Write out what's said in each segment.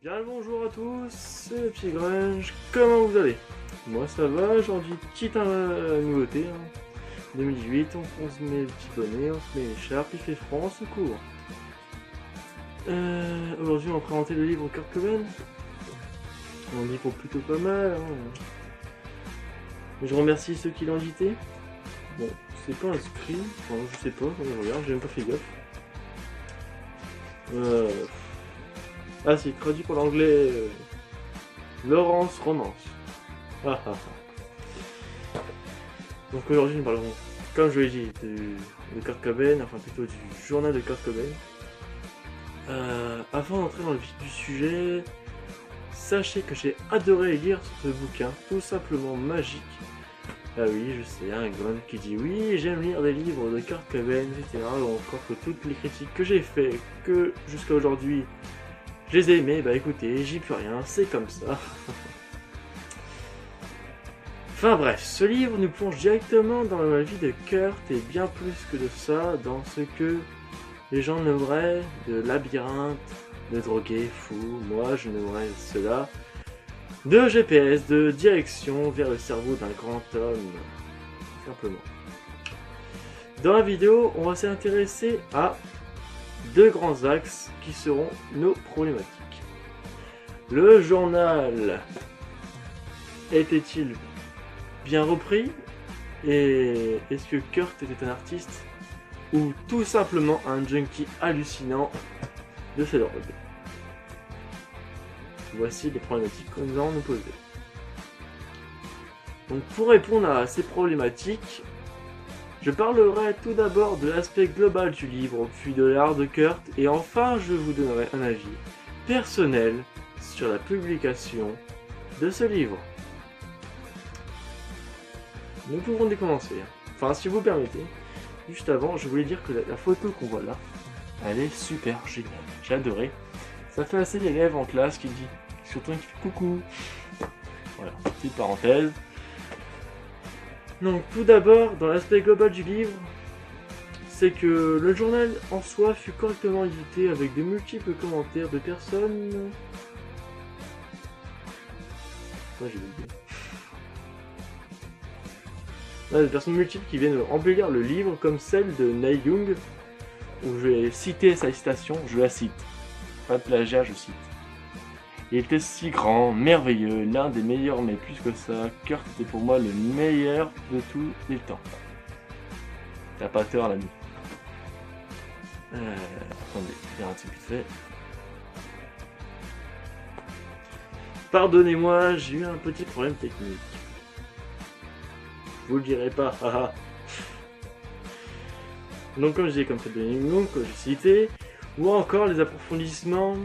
Bien le bonjour à tous, c'est le petit Grunge, comment vous allez? Moi ça va, aujourd'hui petite nouveauté, 2018, on se met le petit bonnet, on se met l'écharpe, il fait froid, on se court. Aujourd'hui on va présenter le livre Kurt Cobain, un livre plutôt pas mal. Je remercie ceux qui l'ont invité. Bon, c'est pas inscrit, enfin je sais pas, je regarde, j'ai même pas fait gaffe. Ah c'est traduit pour l'anglais. Laurence Romance. Ah, ah, ah. Donc aujourd'hui nous parlerons, comme je l'ai dit, de Kurt Cobain, enfin plutôt du journal de Kurt Cobain. Avant d'entrer dans le vif du sujet, sachez que j'ai adoré lire ce bouquin, tout simplement magique. Ah oui, je sais, un Grun qui dit oui, j'aime lire des livres de Kurt Cobain, etc. Encore que toutes les critiques que j'ai fait, que jusqu'à aujourd'hui, je les ai aimées, bah écoutez, j'y peux rien, c'est comme ça. Enfin bref, ce livre nous plonge directement dans la vie de Kurt et bien plus que de ça, dans ce que les gens nommeraient de labyrinthe, de drogué, fou. Moi je nommerais cela de GPS, de direction vers le cerveau d'un grand homme, simplement. Dans la vidéo, on va s'intéresser à deux grands axes qui seront nos problématiques. Le journal était-il bien repris? Et est-ce que Kurt était un artiste ou tout simplement un junkie hallucinant de ses drogues? Voici les problématiques que nous allons nous poser. Donc pour répondre à ces problématiques, je parlerai tout d'abord de l'aspect global du livre, puis de l'art de Kurt, et enfin je vous donnerai un avis personnel sur la publication de ce livre. Nous pouvons décommencer. Enfin, si vous permettez, juste avant, je voulais dire que la photo qu'on voit là, elle est super géniale. J'ai adoré. Ça fait assez l'élève en classe qui dit, surtout qui fait coucou. Voilà, petite parenthèse. Donc, tout d'abord, dans l'aspect global du livre, c'est que le journal en soi fut correctement édité avec de multiples commentaires de personnes. J'ai oublié. Des personnes multiples qui viennent embellir le livre, comme celle de Neil Young, où je vais citer sa citation, je la cite. Pas de plagiat, je cite. Il était si grand, merveilleux, l'un des meilleurs, mais plus que ça, Kurt était pour moi le meilleur de tous les temps. T'as pas tort, l'ami. Attendez, il y a un truc vite fait. Pardonnez-moi, j'ai eu un petit problème technique. Je vous le dirai pas, haha. Donc comme je disais, comme c'est de Young, que j'ai cité, ou encore les approfondissements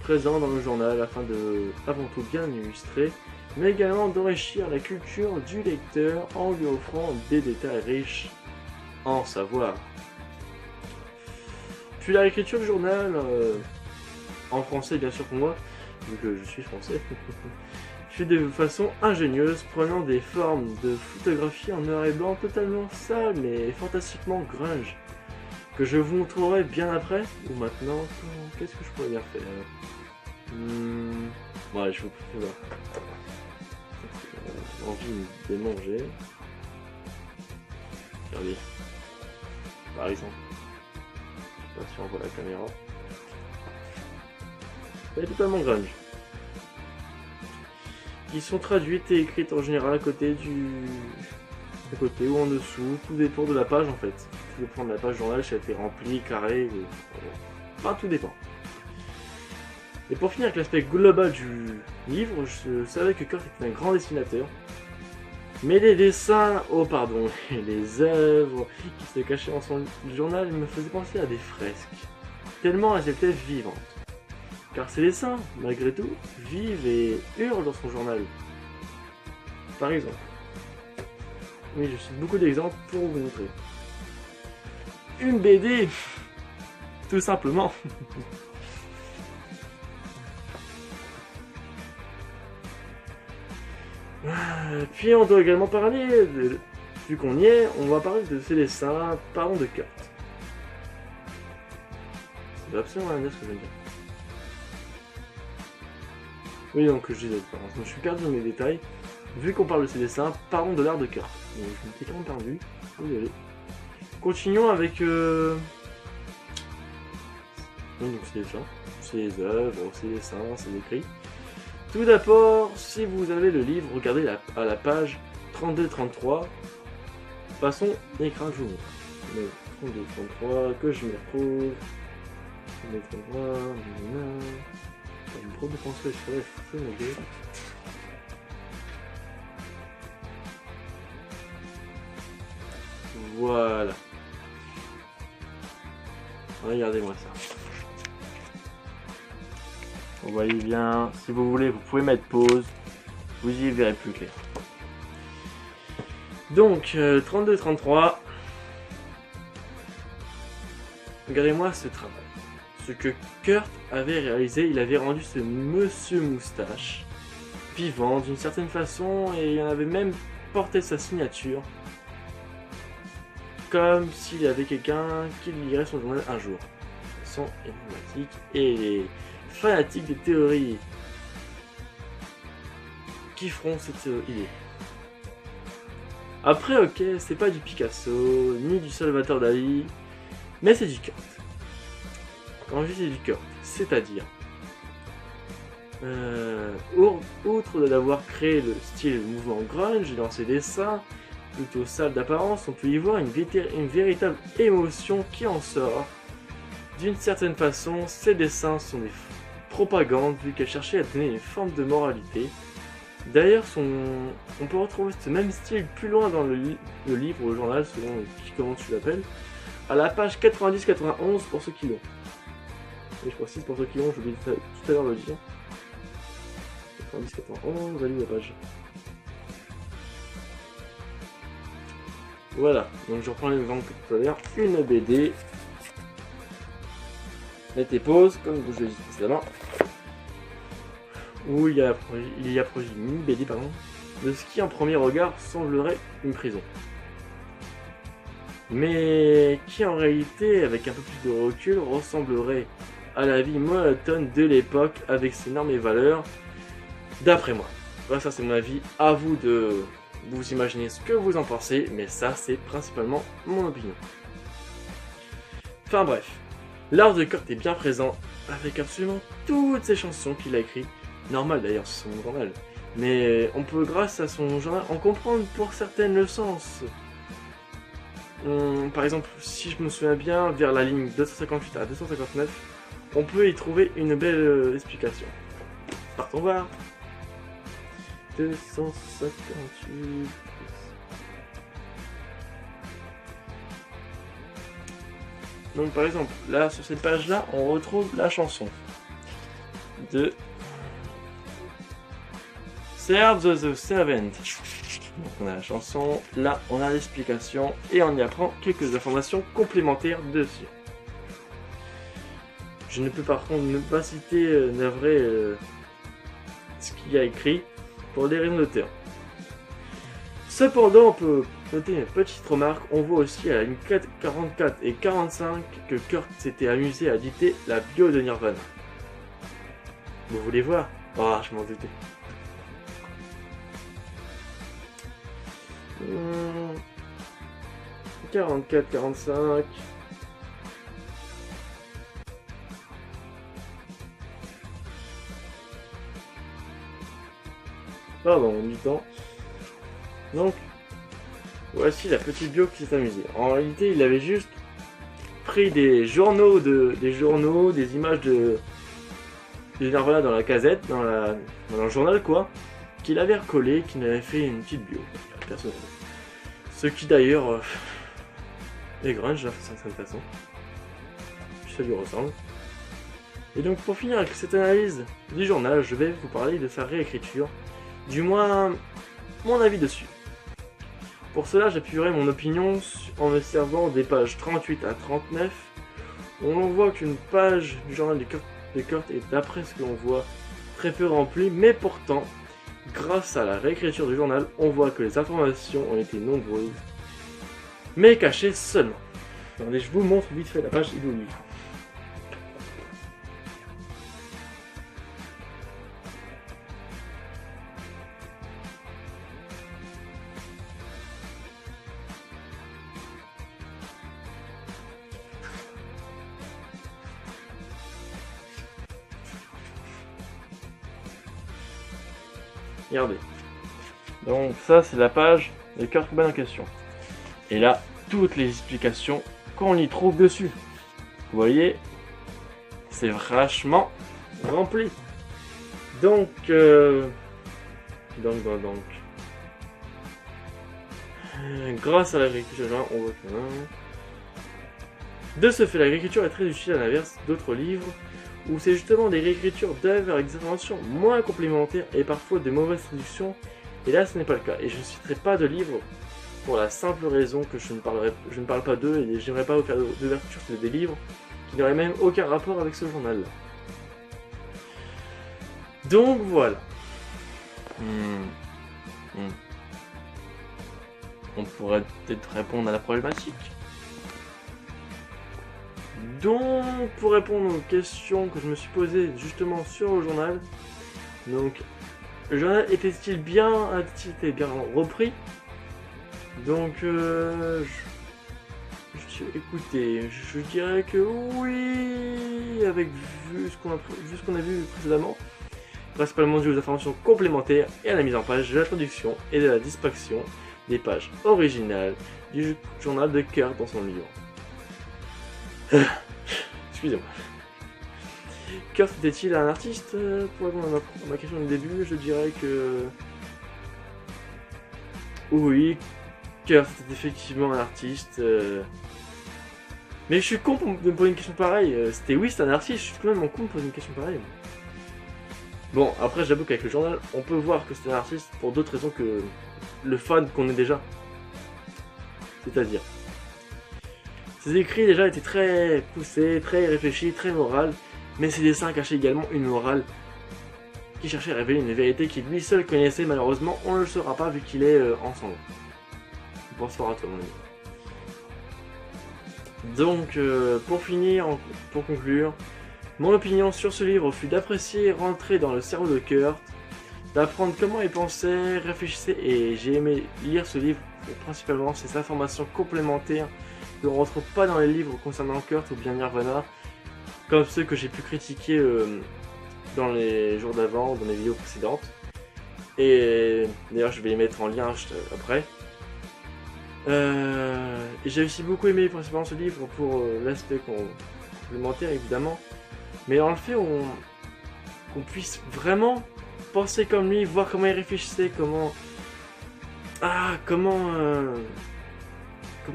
présents dans le journal afin de, avant tout, bien illustrer, mais également d'enrichir la culture du lecteur en lui offrant des détails riches en savoir. Puis la réécriture du journal, en français bien sûr pour moi, vu que je suis français, fait de façon ingénieuse, prenant des formes de photographie en noir et blanc totalement sales mais fantastiquement grunge, que je vous montrerai bien après, ou maintenant, qu'est-ce que je pourrais bien faire? Ouais, je vous fais voir. Envie de manger. Regardez. Par exemple. Je sais pas si on voit la caméra. Elle est totalement grunge. Qui sont traduites et écrites en général à côté ou en dessous, tout dépend de la page en fait. Tout dépend de la page journal, si elle a été remplie, carré, enfin tout dépend. Et pour finir avec l'aspect global du livre, je savais que Kurt était un grand dessinateur, mais les dessins, les œuvres qui se cachaient dans son journal me faisaient penser à des fresques, tellement elles étaient vivantes. Car ses dessins, malgré tout, vivent et hurlent dans son journal. Par exemple. Oui, je cite beaucoup d'exemples pour vous montrer. Une BD, tout simplement. Puis on doit également parler, vu qu'on y est, on va parler de ses dessins, parlons de Kurt. Ça veut absolument rien dire ce que je viens de dire. Oui, donc je disais, je me suis perdu dans mes détails. Vu qu'on parle de ces dessins, parlons de l'art de Kurt. Donc, je m'étais quand même perdu. Désolé. Continuons avec... Oui, donc c'est des dessins, ses œuvres, ses dessins, ses écrits. Tout d'abord, si vous avez le livre, regardez à la page 32-33. Passons l'écran, je vous montre. 32-33, que je m'y retrouve. 32-33, une trop de pensée, je fais ma gueule. Voilà. Regardez-moi ça. Vous voyez bien, si vous voulez, vous pouvez mettre pause. Vous y verrez plus clair. Donc, 32-33. Regardez-moi ce travail. Ce que Kurt avait réalisé, il avait rendu ce monsieur moustache vivant d'une certaine façon et il en avait même porté sa signature. Comme s'il y avait quelqu'un qui lirait son journal un jour. Ils sont énigmatiques et les fanatiques des théories qui feront cette idée. Après, ok, c'est pas du Picasso, ni du Salvador Dali, mais c'est du Kurt. Quand je dis du Kurt, c'est-à-dire, outre d'avoir créé le style mouvement grunge dans ses dessins, plutôt sale d'apparence, on peut y voir une véritable émotion qui en sort. D'une certaine façon, ces dessins sont des propagandes vu qu'elle cherchait à donner une forme de moralité. D'ailleurs, on peut retrouver ce même style plus loin dans le livre ou le journal, selon comment tu l'appelles, à la page 90-91 pour ceux qui l'ont. Et je précise pour ceux qui l'ont, j'ai oublié tout à l'heure de le dire. 90-91, value la page. Voilà, donc je reprends l'exemple que tout à l'heure, une BD. Mettez pause, comme je l'ai dit précédemment. Où il y a projet une BD pardon, de ce qui en premier regard semblerait une prison. Mais qui en réalité, avec un peu plus de recul, ressemblerait à la vie monotone de l'époque avec ses normes et valeurs, d'après moi. Voilà, ça c'est mon avis, à vous de vous imaginer ce que vous en pensez, mais ça c'est principalement mon opinion. Enfin bref, l'art de Kurt est bien présent avec absolument toutes ces chansons qu'il a écrites. Normal d'ailleurs, c'est son journal. Mais on peut, grâce à son journal, en comprendre pour certaines le sens. Par exemple, si je me souviens bien, vers la ligne 258 à 259, on peut y trouver une belle explication. Partons voir. 258... Donc par exemple, là, sur cette page-là, on retrouve la chanson de Serve the Servant. Donc on a la chanson, là on a l'explication et on y apprend quelques informations complémentaires dessus. Je ne peux par contre ne pas citer navré ce qu'il y a écrit pour des raisons d'auteur. Cependant, on peut noter une petite remarque, on voit aussi à la ligne 44 et 45 que Kurt s'était amusé à dicter la bio de Nirvana. Vous voulez voir? Ah, je m'en doutais. 44, 45. Pardon, du temps. Donc, voici la petite bio qui s'est amusée. En réalité, il avait juste pris des journaux, des images de Nirvana dans la casette, dans le journal quoi, qu'il avait recollé, qu'il avait fait une petite bio personnelle. Ce qui d'ailleurs est grunge d'une certaine façon. Ça lui ressemble. Et donc pour finir avec cette analyse du journal, je vais vous parler de sa réécriture, du moins mon avis dessus. Pour cela, j'appuierai mon opinion en me servant des pages 38 à 39, où on voit qu'une page du journal de Kurt est, d'après ce que l'on voit, très peu remplie, mais pourtant, grâce à la réécriture du journal, on voit que les informations ont été nombreuses, mais cachées seulement. Attendez, je vous montre vite fait la page du livre. Regardez. Donc ça, c'est la page de Kurt Cobain en question. Et là, toutes les explications qu'on y trouve dessus. Vous voyez, c'est vachement rempli. Donc, grâce à l'agriculture, on voit que... De ce fait, l'agriculture est très utile à l'inverse d'autres livres où c'est justement des réécritures d'œuvres avec des informations moins complémentaires et parfois de mauvaises traductions. Et là, ce n'est pas le cas. Et je ne citerai pas de livres pour la simple raison que je ne parle pas d'eux et j'aimerais pas vous faire d'ouverture sur des livres qui n'auraient même aucun rapport avec ce journal-là. Donc voilà. On pourrait peut-être répondre à la problématique. Donc, pour répondre aux questions que je me suis posées justement sur le journal, donc, le journal était-il bien repris? Donc, écoutez, je dirais que oui, avec vu ce qu'on a vu précédemment, principalement dû aux informations complémentaires et à la mise en page de la traduction et de la distraction des pages originales du journal de Kurt dans son livre. Excusez-moi. Kurt était-il un artiste? Pour répondre à ma question du début, je dirais que... Oui, Kurt est effectivement un artiste. Mais je suis con de me poser une question pareille. C'était un artiste, je suis quand même con de me poser une question pareille. Bon, après j'avoue qu'avec le journal, on peut voir que c'est un artiste pour d'autres raisons que le fan qu'on est déjà. C'est-à-dire... Ses écrits déjà étaient très poussés, très réfléchis, très moraux, mais ses dessins cachaient également une morale qui cherchait à révéler une vérité qu'il lui seul connaissait. Malheureusement, on ne le saura pas vu qu'il est ensemble. Bonsoir à toi, mon ami. Donc, pour conclure, mon opinion sur ce livre fut d'apprécier rentrer dans le cerveau de Kurt, d'apprendre comment il pensait, réfléchissait, et j'ai aimé lire ce livre pour principalement ses informations complémentaires que l'on ne retrouve pas dans les livres concernant Kurt ou bien Nirvana, comme ceux que j'ai pu critiquer dans les jours d'avant ou dans les vidéos précédentes. Et d'ailleurs je vais les mettre en lien après. Et j'ai aussi beaucoup aimé principalement ce livre pour l'aspect complémentaire évidemment, mais dans le fait qu'on puisse vraiment penser comme lui, voir comment il réfléchissait, comment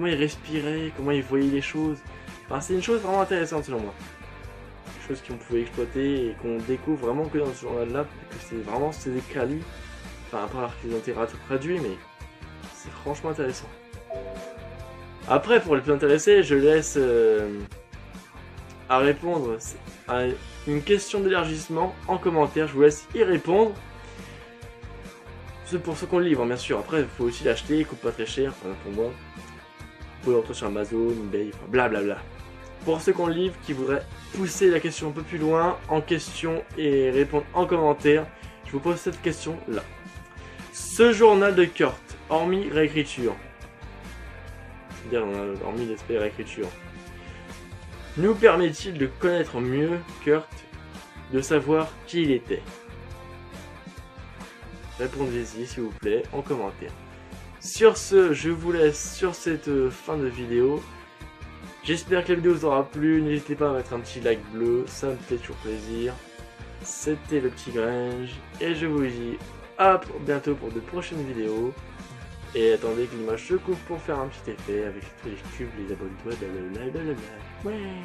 il respirait, comment il voyait les choses. Enfin, c'est une chose vraiment intéressante selon moi. Une chose qu'on pouvait exploiter et qu'on découvre vraiment que dans ce journal-là, que c'est vraiment ses écrits à lui. Enfin, à part qu'ils ont été traduits, mais c'est franchement intéressant. Après, pour les plus intéressés, je laisse à répondre à une question d'élargissement en commentaire. Je vous laisse y répondre. C'est pour ceux qu'on le livre, bien sûr. Après, il faut aussi l'acheter, il coûte pas très cher, enfin, pour moi. Vous pouvez le retrouver sur Amazon, eBay, enfin, blablabla. Pour ceux qu'on le livre, qui voudraient pousser la question un peu plus loin, en question et répondre en commentaire, je vous pose cette question là. Ce journal de Kurt, hormis réécriture, c'est-à-dire hormis l'aspect réécriture, nous permet-il de connaître mieux Kurt, de savoir qui il était? Répondez-y s'il vous plaît en commentaire. Sur ce, je vous laisse sur cette fin de vidéo. J'espère que la vidéo vous aura plu. N'hésitez pas à mettre un petit like bleu, ça me fait toujours plaisir. C'était le petit Gringe et je vous dis à bientôt pour de prochaines vidéos. Et attendez que l'image se coupe pour faire un petit effet avec tous les cubes, les abonne-toi, blablabla. Ouais.